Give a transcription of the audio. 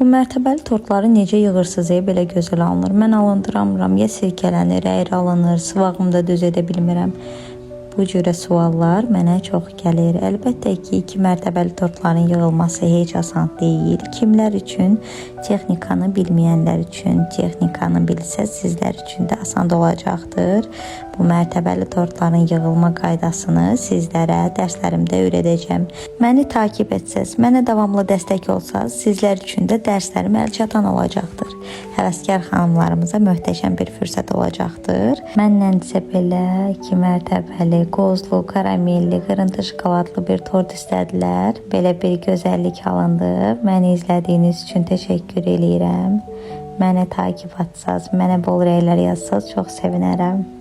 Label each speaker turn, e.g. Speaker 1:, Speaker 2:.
Speaker 1: Bu mərtəbəli tortları necə yığırsınız? Belə gözəl alınır. Mən alındıramıram. Ya sirkələnir, əyri alınır, sıvağımı da düz edə bilmirəm. Bu cürə suallar mənə çox gəlir. Əlbəttə ki, 2 mərtəbəli tortların yığılması heç asan deyil. Kimlər üçün? Texnikanı bilməyənlər üçün. Texnikanı bilsəz, sizlər üçün də asan olacaqdır. Bu mərtəbəli tortların yığılma qaydasını sizlərə dərslərimdə öyrədəcəm. Məni takib etsəz, mənə davamlı dəstək olsaz, sizlər üçün də dərslərim əlçatan olacaqdır. Həvəskar xanımlarımıza möhtəşəm bir fürsət olacaqdır. Məndən belə 2 mərtəbəli, qozlu, karamelli, qırıntı şokoladlı bir tort istədilər. Belə bir gözəllik alındı. Məni izlədiyiniz üçün təşəkkür edirəm. Məni takib etsəz, mənə bol rəylər yazsaz çox sevinərəm.